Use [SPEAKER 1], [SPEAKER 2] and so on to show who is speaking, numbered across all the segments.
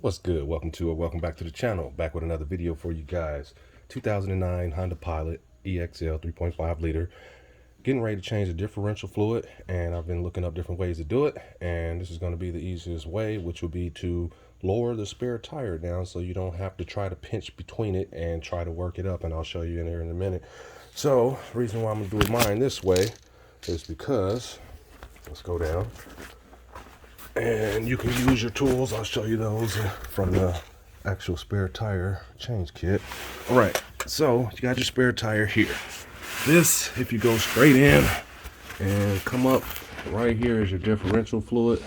[SPEAKER 1] What's good? Welcome back to the channel. Back with another video for you guys. 2009 Honda Pilot EXL 3.5 liter. Getting ready to change the differential fluid, and I've been looking up different ways to do it, and this is going to be the easiest way, which would be to lower the spare tire down so you don't have to try to pinch between it and try to work it up, and I'll show you in here in a minute. So the reason why I'm doing mine this way is because, let's go down. And you can use your tools. I'll show you those from the actual spare tire change kit. All right, so you got your spare tire here. This, if you go straight in and come up, right here is your differential fluid.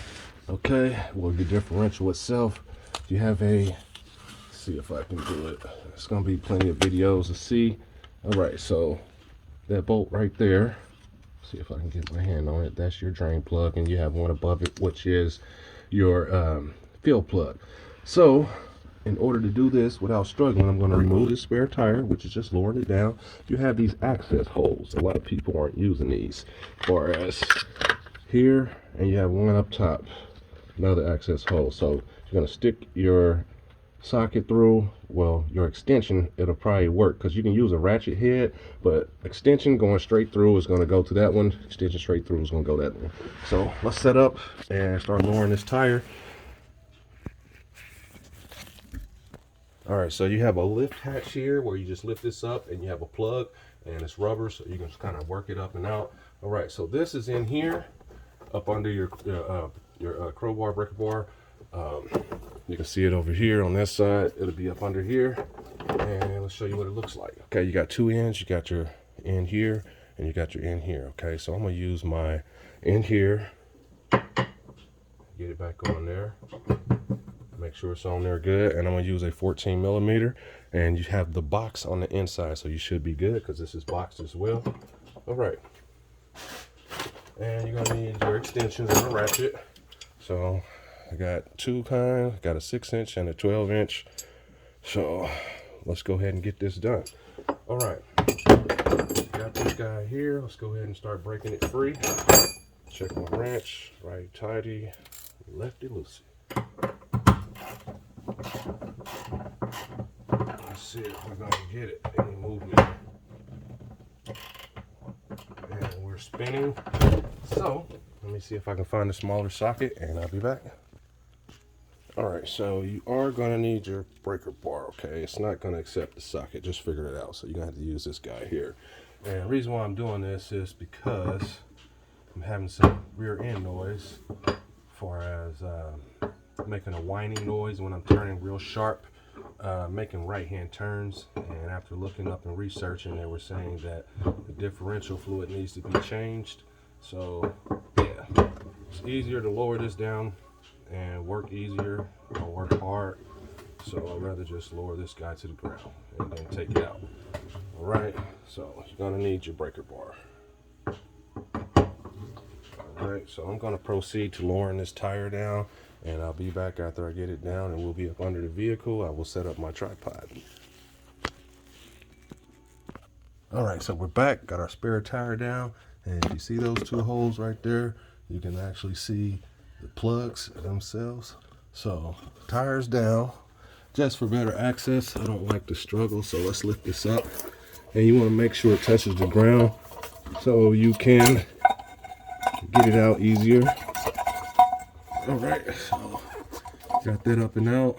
[SPEAKER 1] Okay, well, your differential itself, you have a, let's see if I can do it. It's gonna be plenty of videos to see. All right, so that bolt right there, see if I can get my hand on it, that's your drain plug, and you have one above it, which is your fill plug. So in order to do this without struggling, I'm going to remove this spare tire, which is just lowering it down. You have these access holes. A lot of people aren't using these. As far as here, and you have one up top, another access hole. So you're going to stick your socket through, well, your extension, it'll probably work because you can use a ratchet head, but extension going straight through is going to go to that one, extension straight through is going to go that one. So let's set up and start lowering this tire. All right, so you have a lift hatch here where you just lift this up, and you have a plug, and it's rubber, so you can just kind of work it up and out. All right, so this is in here up under your crowbar, breaker bar. You can see it over here on this side. It'll be up under here, and let's show you what it looks like. Okay, you got two ends. You got your end here, and you got your end here. Okay, so I'm gonna use my end here, get it back on there, make sure it's on there good, and I'm gonna use a 14 millimeter, and you have the box on the inside, so you should be good because this is boxed as well. All right, and you're gonna need your extensions and a ratchet. So I got two kinds, got a 6-inch and a 12-inch. So let's go ahead and get this done. All right, got this guy here. Let's go ahead and start breaking it free. Check my wrench, right tighty, lefty loosey. Let's see if we're gonna get it, any movement. And we're spinning. So let me see if I can find a smaller socket, and I'll be back. All right, so you are gonna need your breaker bar, okay? It's not gonna accept the socket, just figured it out. So you're gonna have to use this guy here. And the reason why I'm doing this is because I'm having some rear end noise, as far as making a whining noise when I'm turning real sharp, making right-hand turns. And after looking up and researching, they were saying that the differential fluid needs to be changed. So yeah, it's easier to lower this down and work easier or work hard, so I'd rather just lower this guy to the ground and then take it out. All right, so you're gonna need your breaker bar. All right, so I'm gonna proceed to lowering this tire down, and I'll be back after I get it down, and we'll be up under the vehicle. I will set up my tripod. All right, so we're back, got our spare tire down, and if you see those two holes right there, you can actually see the plugs themselves. So tires down, just for better access. I don't like to struggle, so let's lift this up, and you want to make sure it touches the ground so you can get it out easier. All right, so got that up and out,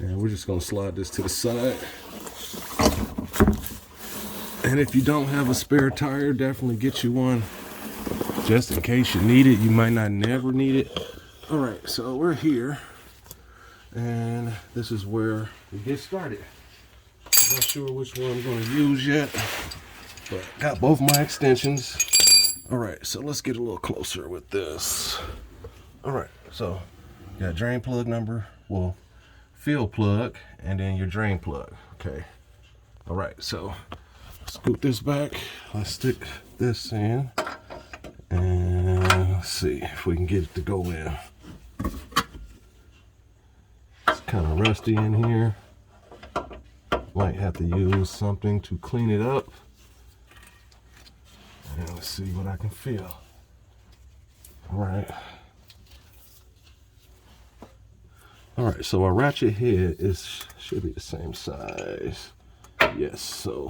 [SPEAKER 1] and we're just gonna slide this to the side. And if you don't have a spare tire, definitely get you one, just in case you need it. You might not never need it. All right, so we're here, and this is where we get started. Not sure which one I'm going to use yet, but got both my extensions. All right, so let's get a little closer with this. All right, so you got drain plug number, well, fill plug, and then your drain plug. Okay. All right, so scoot this back. Let's stick this in. And let's see if we can get it to go in. It's kind of rusty in here. Might have to use something to clean it up. And let's see what I can feel. All right. All right, so our ratchet head should be the same size. Yes, so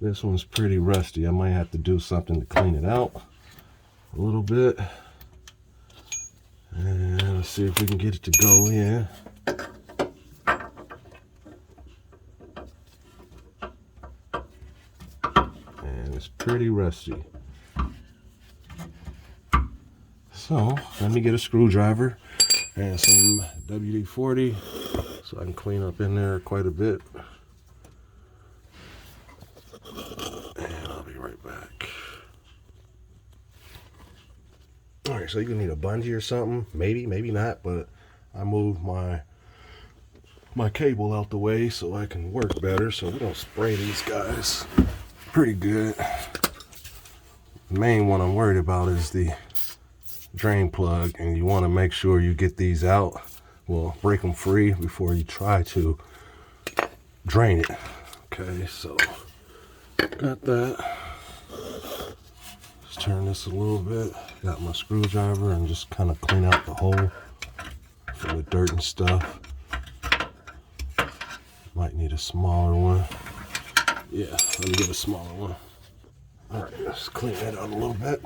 [SPEAKER 1] this one's pretty rusty. I might have to do something to clean it out a little bit. And let's see if we can get it to go in. And it's pretty rusty. So let me get a screwdriver and some WD-40 so I can clean up in there quite a bit. And I'll be right back. All right, so you're gonna need a bungee or something, maybe not, but I moved my cable out the way so I can work better, so we don't spray these guys pretty good. The main one I'm worried about is the drain plug, and you want to make sure you get these out, well, break them free before you try to drain it. Okay, so got that. Let's turn this a little bit. Got my screwdriver and just kind of clean out the hole full of dirt and stuff. Might need a smaller one. Yeah, let me get a smaller one. All right, let's clean that out a little bit.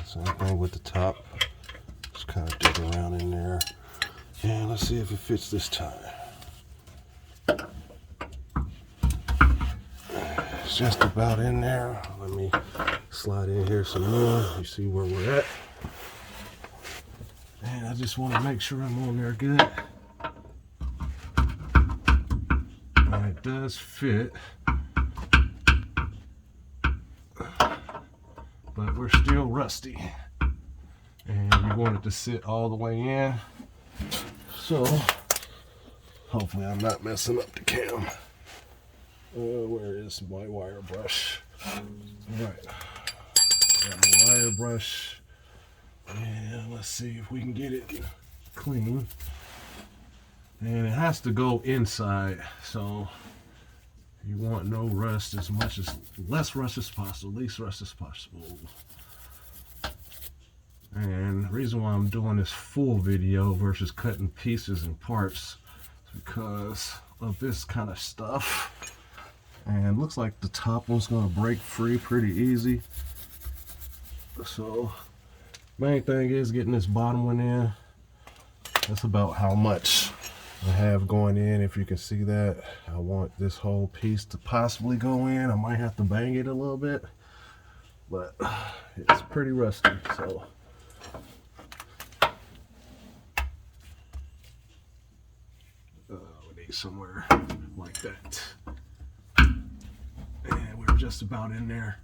[SPEAKER 1] Same thing with the top. Just kind of dig around in there. And let's see if it fits this time. It's just about in there. Let me slide in here some more. You see where we're at. And I just want to make sure I'm on there good. And it does fit. But we're still rusty. And we want it to sit all the way in. So, hopefully I'm not messing up the cam. Where is my wire brush? All right. Got my wire brush. And let's see if we can get it clean. And it has to go inside, so you want no rust, less rust as possible, least rust as possible. And the reason why I'm doing this full video versus cutting pieces and parts is because of this kind of stuff. And looks like the top one's gonna break free pretty easy. So main thing is getting this bottom one in. That's about how much I have going in. If you can see that, I want this whole piece to possibly go in. I might have to bang it a little bit, but it's pretty rusty, so. We need somewhere like that. And we're just about in there.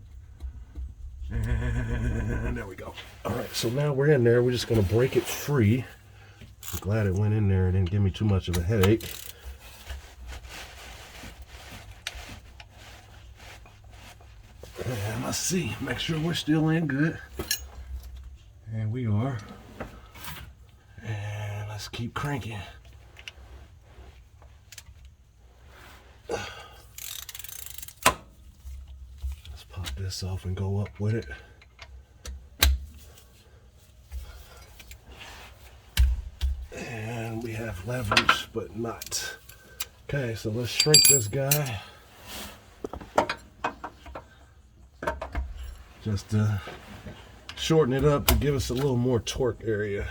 [SPEAKER 1] And there we go. All right, so now we're in there. We're just gonna break it free. I'm glad it went in there and didn't give me too much of a headache. And let's see, make sure we're still in good. And we are. And let's keep cranking. Let's pop this off and go up with it. And we have leverage, but not. Okay, so let's shrink this guy. Just to shorten it up to give us a little more torque area.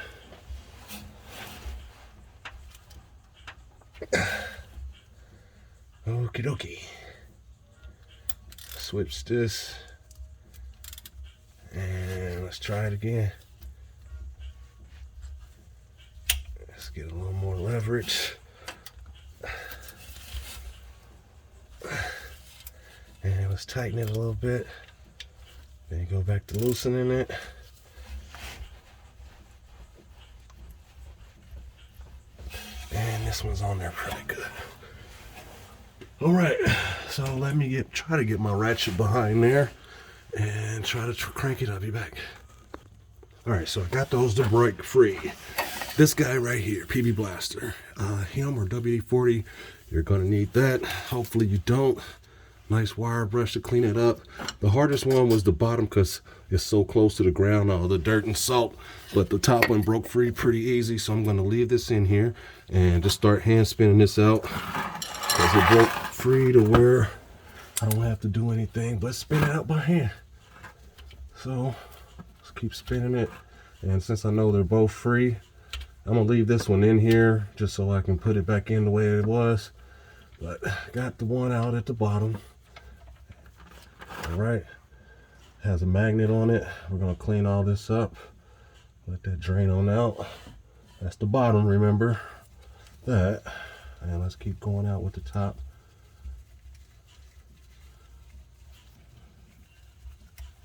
[SPEAKER 1] Okie dokie. Switch this. And let's try it again. Let's get a little more leverage. And let's tighten it a little bit. Then go back to loosening it. And this one's on there pretty good. All right, so let me try to get my ratchet behind there and try to crank it. I'll be back. All right, so I got those to break free. This guy right here, PB Blaster, him or WD-40, you're gonna need that. Hopefully you don't. Nice wire brush to clean it up. The hardest one was the bottom because it's so close to the ground, all the dirt and salt. But the top one broke free pretty easy, so I'm going to leave this in here and just start hand spinning this out because it broke free to where I don't have to do anything but spin it out by hand. So let's keep spinning it. And since I know they're both free, I'm going to leave this one in here just so I can put it back in the way it was. But got the one out at the bottom. All right, has a magnet on it. We're going to clean all this up. Let that drain on out. That's the bottom, remember that. And let's keep going out with the top.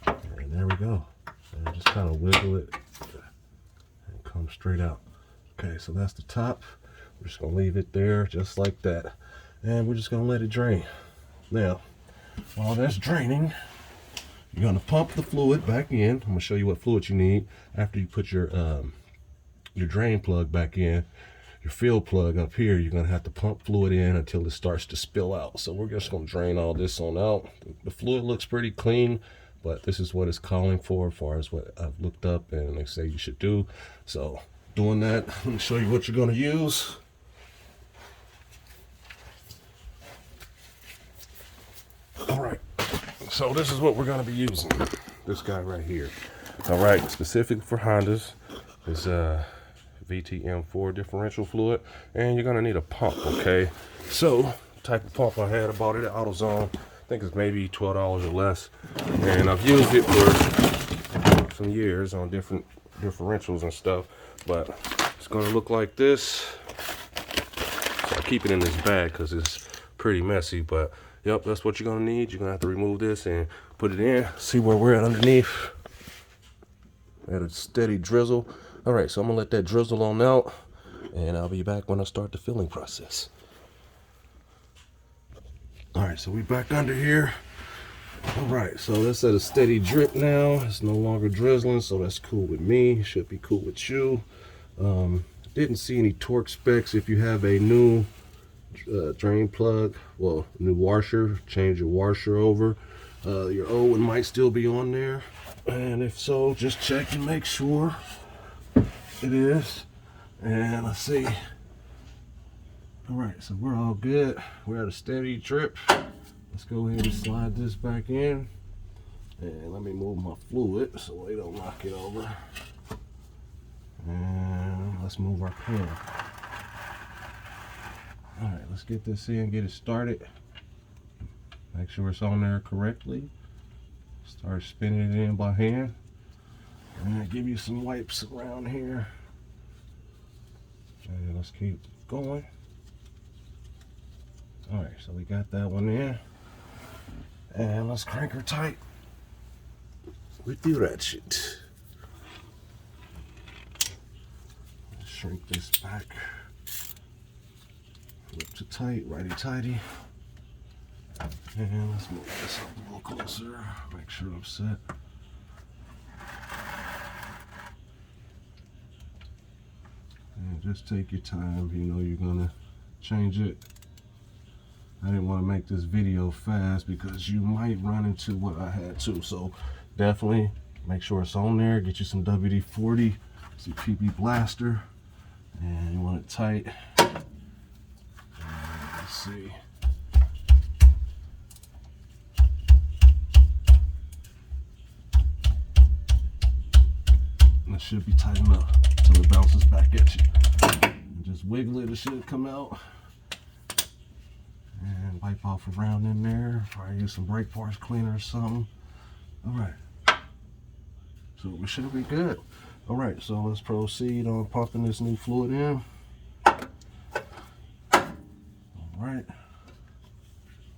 [SPEAKER 1] And there we go. And just kind of wiggle it and come straight out. Okay, so that's the top. We're just going to leave it there just like that. And we're just going to let it drain. Now, while that's draining, you're going to pump the fluid back in. I'm going to show you what fluid you need after you put your drain plug back in. Your fill plug up here, you're going to have to pump fluid in until it starts to spill out. So we're just going to drain all this on out. The fluid looks pretty clean, but this is what it's calling for as far as what I've looked up and they say you should do. So doing that, let me show you what you're going to use. All right, so this is what we're going to be using. This guy right here. All right, specific for Hondas is VTM4 differential fluid, and you're going to need a pump, okay? So, type of pump I had, I bought it at AutoZone. I think it's maybe $12 or less, and I've used it for some years on different differentials and stuff, but it's going to look like this. So I keep it in this bag because it's pretty messy, but yep, that's what you're going to need. You're going to have to remove this and put it in. See where we're at underneath. At a steady drizzle. All right, so I'm going to let that drizzle on out, and I'll be back when I start the filling process. All right, so we back under here. All right, so that's at a steady drip now. It's no longer drizzling, so that's cool with me. Should be cool with you. Didn't see any torque specs. If you have a new drain plug, well, new washer, change your washer over. Your old one might still be on there, and if so, just check and make sure it is. And let's see. All right, so we're all good. We're at a steady drip. Let's go ahead and slide this back in, and let me move my fluid so they don't knock it over. And let's move our pan. All right, let's get this in, get it started. Make sure it's on there correctly. Start spinning it in by hand. And give you some wipes around here. And let's keep going. All right, so we got that one in. And let's crank her tight. With the ratchet. Let's shrink this back. Flip to tight, righty tighty. And let's move this up a little closer. Make sure I'm set. And just take your time. You know you're gonna change it. I didn't want to make this video fast because you might run into what I had to. So definitely make sure it's on there. Get you some WD-40, some PB Blaster, and you want it tight. And let's see. And it should be tight enough until it bounces back at you. And just wiggle it, it should come out. And wipe off around in there. Probably use some brake parts cleaner or something. All right. So we should be good. All right, so let's proceed on pumping this new fluid in. All right.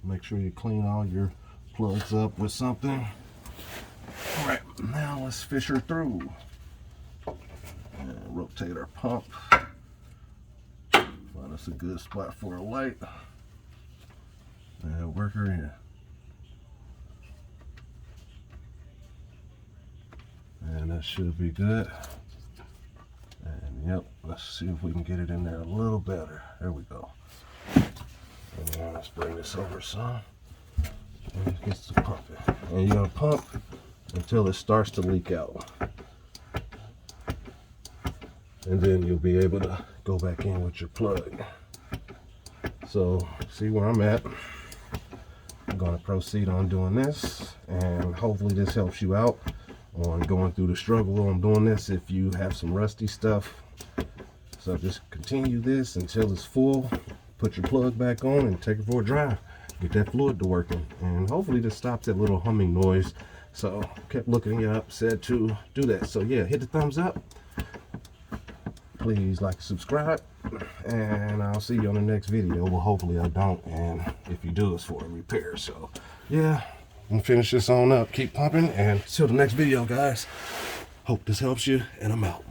[SPEAKER 1] Make sure you clean all your plugs up with something. All right, now let's fish her through. And rotate our pump. Find us a good spot for a light. And work her in. And that should be good. And yep, let's see if we can get it in there a little better. There we go. And let's bring this over some. and it gets to pumping. And you're gonna pump until it starts to leak out. And then you'll be able to go back in with your plug. So see where I'm at. I'm going to proceed on doing this, and hopefully this helps you out on going through the struggle on doing this if you have some rusty stuff. So just continue this until it's full, put your plug back on and take it for a drive, get that fluid to working, and hopefully this stops that little humming noise. So kept looking it up, said to do that. So yeah, hit the thumbs up, please like, subscribe, and I'll see you on the next video. Well, hopefully I don't, and if you do, it's for a repair. So yeah, I'm gonna finish this on up, keep pumping, and till the next video, guys. Hope this helps you, and I'm out.